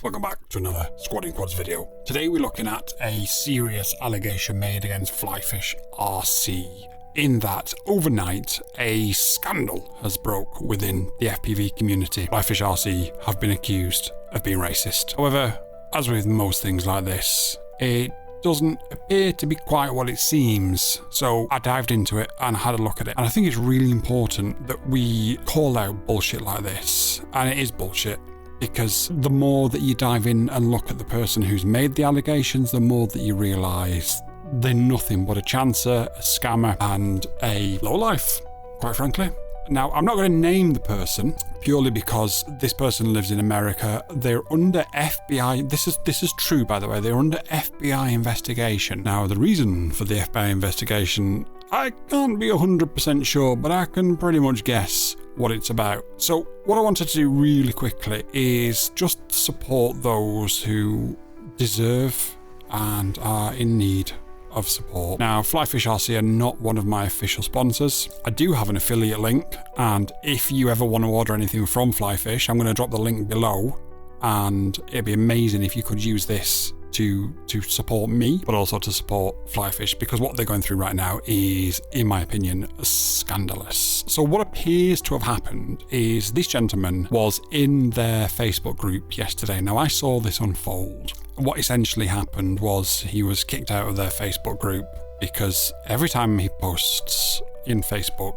Welcome back to another Squadding Quads video. Today we're looking at a serious allegation made against Flyfish Rc. In that, overnight, a scandal has broke within the FPV community. Flyfish Rc have been accused of being racist. However, as with most things like this, it doesn't appear to be quite what it seems. So I dived into it and had a look at it. And I think it's really important that we call out bullshit like this. And it is bullshit. Because the more that you dive in and look at the person who's made the allegations, the more that you realise they're nothing but a chancer, a scammer, and a lowlife, quite frankly. Now, I'm not going to name the person purely because this person lives in America. They're under FBI. This is true, by the way. They're under FBI investigation. Now, the reason for the FBI investigation, I can't be 100% sure, but I can pretty much guess what it's about. So what I wanted to do really quickly is just support those who deserve and are in need of support. Now, Flyfish Rc are not one of my official sponsors. I do have an affiliate link, and if you ever want to order anything from Flyfish, I'm going to drop the link below, and it'd be amazing if you could use this to support me, but also to support Flyfish, because what they're going through right now is, in my opinion, scandalous. So what appears to have happened is this gentleman was in their Facebook group yesterday. Now, I saw this unfold. What essentially happened was he was kicked out of their Facebook group because every time he posts in Facebook,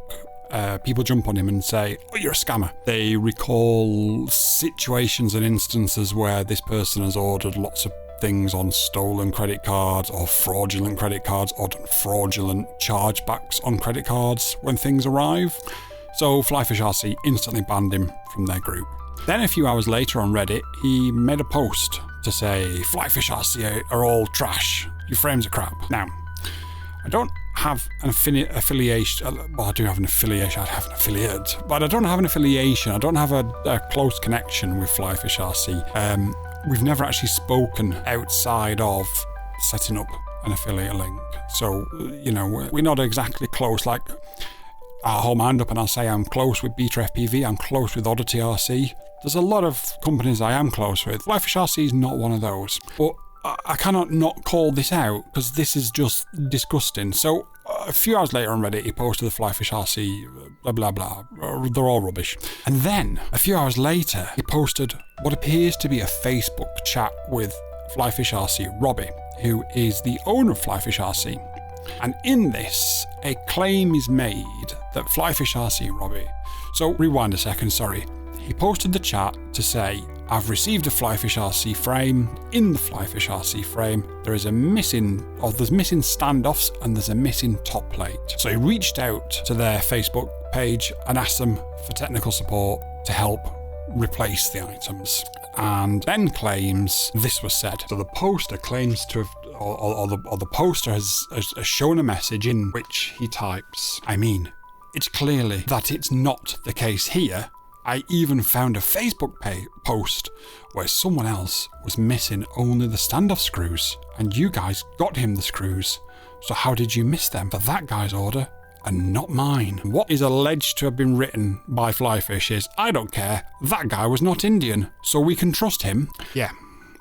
people jump on him and say, "Oh, you're a scammer." They recall situations and instances where this person has ordered lots of things on stolen credit cards or fraudulent credit cards or done fraudulent chargebacks on credit cards when things arrive. So Flyfish Rc instantly banned him from their group. Then a few hours later on Reddit, he made a post to say, "Flyfish Rc are all trash. Your frames are crap." Now, I don't have an affiliation. Well, I do have an affiliation. I have an affiliate, but I don't have an affiliation. I don't have a close connection with Flyfish Rc. We've never actually spoken outside of setting up an affiliate link. So, you know, we're not exactly close. Like, I'll hold my hand up and I'll say I'm close with Beta FPV, I'm close with Oddity RC. There's a lot of companies I am close with. Flyfish Rc is not one of those. But I cannot not call this out because this is just disgusting. So a few hours later on Reddit, he posted the Flyfish Rc, blah, blah, blah. They're all rubbish. And then a few hours later, he posted what appears to be a Facebook chat with Flyfish Rc Robbie, who is the owner of Flyfish Rc. And in this, a claim is made that Flyfish Rc Robbie. So rewind a second, sorry. He posted the chat to say, "I've received a Flyfish Rc frame. In the Flyfish Rc frame, there's missing standoffs and there's a missing top plate." So he reached out to their Facebook page and asked them for technical support to help replace the items. And then claims this was said. So the poster claims to have, or the poster has shown a message in which he types, "I mean, it's clearly that it's not the case here. I even found a Facebook post where someone else was missing only the standoff screws, and you guys got him the screws. So how did you miss them for that guy's order and not mine?" What is alleged to have been written by Flyfish is, "I don't care, that guy was not Indian, so we can trust him." Yeah,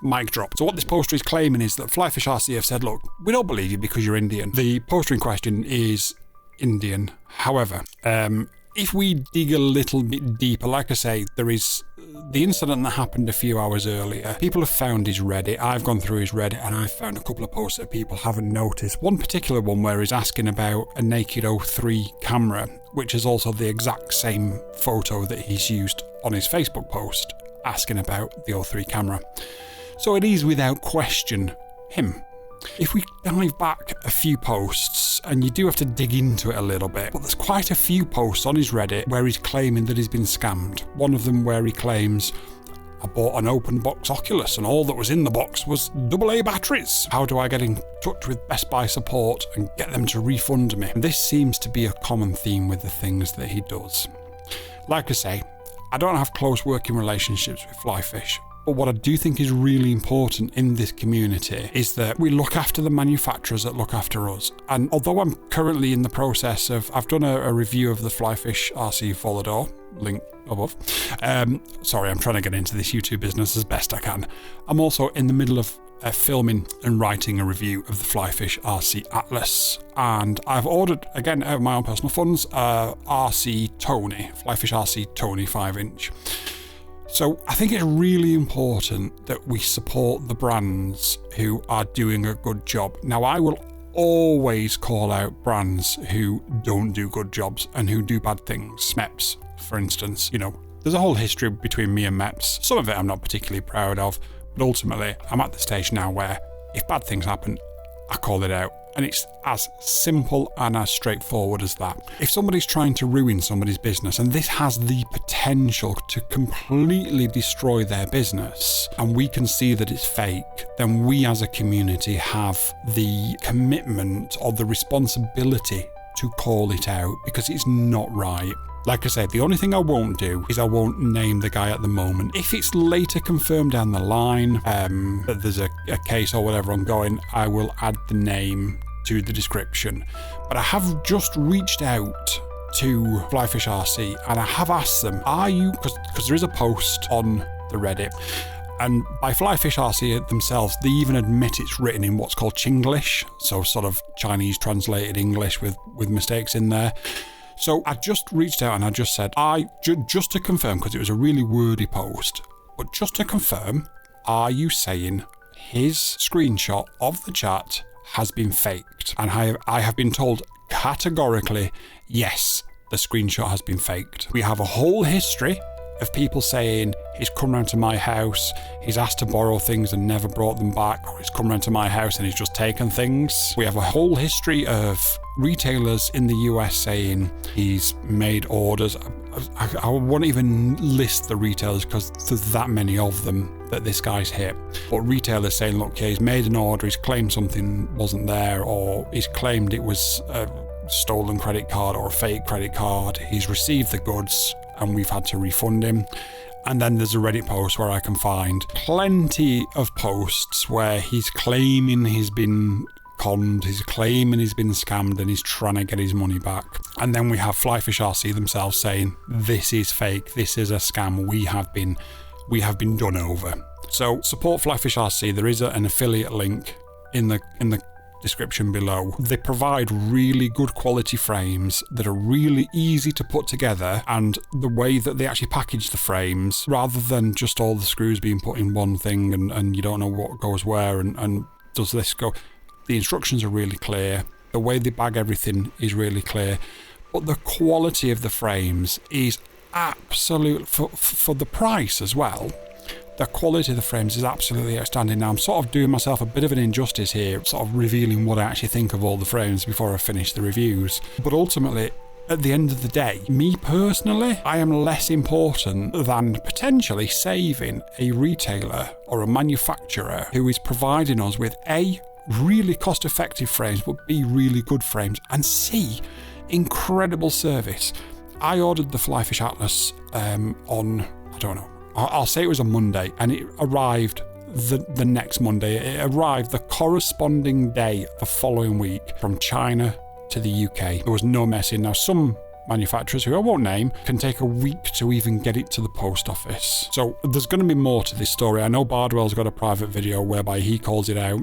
mic drop. So what this poster is claiming is that Flyfish Rc have said, "Look, we don't believe you because you're Indian." The poster in question is Indian. However, if we dig a little bit deeper, like I say, there is the incident that happened a few hours earlier. People have found his Reddit. I've gone through his Reddit and I've found a couple of posts that people haven't noticed. One particular one where he's asking about a naked 03 camera, which is also the exact same photo that he's used on his Facebook post, asking about the 03 camera. So it is without question him. If we dive back a few posts, and you do have to dig into it a little bit, but there's quite a few posts on his Reddit where he's claiming that he's been scammed. One of them where he claims, "I bought an open box Oculus and all that was in the box was AA batteries. How do I get in touch with Best Buy support and get them to refund me?" And this seems to be a common theme with the things that he does. Like I say, I don't have close working relationships with Flyfish, But what I do think is really important in this community is that we look after the manufacturers that look after us. And although I'm currently in the process of, I've done a review of the Flyfish Rc Volador, link above. Sorry, I'm trying to get into this YouTube business as best I can. I'm also in the middle of filming and writing a review of the Flyfish Rc Atlas, and I've ordered, again out of my own personal funds, RC Tony, Flyfish Rc Tony 5-inch. So I think it's really important that we support the brands who are doing a good job. Now, I will always call out brands who don't do good jobs and who do bad things. MEPS, for instance, you know, there's a whole history between me and MEPS. Some of it I'm not particularly proud of, but ultimately I'm at the stage now where if bad things happen, I call it out. And it's as simple and as straightforward as that. If somebody's trying to ruin somebody's business, and this has the potential to completely destroy their business, and we can see that it's fake, then we as a community have the commitment or the responsibility to call it out, because it's not right. Like I said, the only thing I won't do is I won't name the guy at the moment. If it's later confirmed down the line that there's a case or whatever ongoing, I will add the name to the description. But I have just reached out to Flyfish Rc and I have asked them, are you, because there is a post on the Reddit, and by Flyfish Rc themselves, they even admit it's written in what's called Chinglish, so sort of Chinese translated English with mistakes in there. So I just reached out and I just said, just to confirm, because it was a really wordy post, but just to confirm, are you saying his screenshot of the chat has been faked? And I have been told categorically, yes, the screenshot has been faked. We have a whole history of people saying he's come round to my house, he's asked to borrow things and never brought them back, or he's come round to my house and he's just taken things. We have a whole history of retailers in the US saying he's made orders. I won't even list the retailers because there's that many of them that this guy's hit. But retailers saying, look, he's made an order, he's claimed something wasn't there, or he's claimed it was a stolen credit card or a fake credit card. He's received the goods and we've had to refund him. And then there's a Reddit post where I can find plenty of posts where he's claiming he's been conned, he's claiming he's been scammed and he's trying to get his money back. And then we have Flyfish Rc themselves saying, this is fake, this is a scam, we have been done over. So support Flyfish Rc. There is an affiliate link in the description below. They provide really good quality frames that are really easy to put together, and the way that they actually package the frames, rather than just all the screws being put in one thing and you don't know what goes where and does this go, the instructions are really clear, the way they bag everything is really clear, but the quality of the frames is absolute for the price as well. The quality of the frames is absolutely outstanding. Now, I'm sort of doing myself a bit of an injustice here, sort of revealing what I actually think of all the frames before I finish the reviews. But ultimately, at the end of the day, me personally, I am less important than potentially saving a retailer or a manufacturer who is providing us with A, really cost-effective frames, but B, really good frames, and C, incredible service. I ordered the Flyfish Atlas on, I don't know, I'll say it was a Monday, and it arrived the next Monday. It arrived the corresponding day the following week from China to the UK. There was no messing. Now, some manufacturers, who I won't name, can take a week to even get it to the post office. So there's going to be more to this story. I know Bardwell's got a private video whereby he calls it out,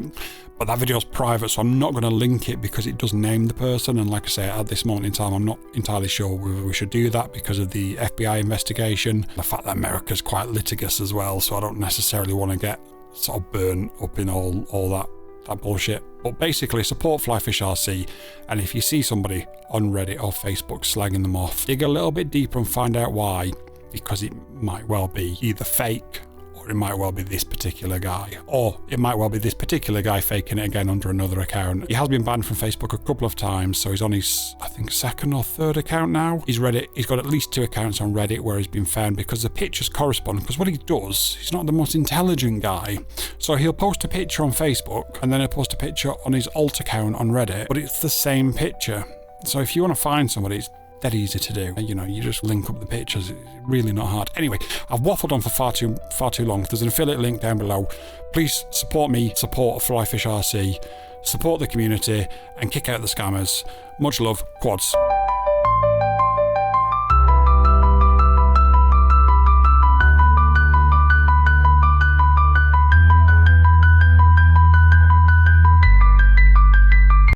but that video's private, so I'm not going to link it because it does name the person. And like I say, at this moment in time, I'm not entirely sure whether we should do that because of the FBI investigation, the fact that America's quite litigious as well, so I don't necessarily want to get sort of burnt up in all that bullshit. But basically, support Flyfish Rc, and if you see somebody on Reddit or Facebook slagging them off, dig a little bit deeper and find out why, because it might well be either fake, or it might well be this particular guy, or it might well be this particular guy faking it again under another account. He has been banned from Facebook a couple of times, so he's on his, I think, second or third account now. He's got at least 2 accounts on Reddit where he's been found because the pictures correspond, because what he does, he's not the most intelligent guy. So he'll post a picture on Facebook, and then he'll post a picture on his alt account on Reddit, but it's the same picture. So if you want to find somebody, dead easy to do. You know, you just link up the pictures. It's really not hard. Anyway, I've waffled on for far too long. There's an affiliate link down below. Please support me, support Flyfish Rc, support the community, and kick out the scammers. Much love, quads.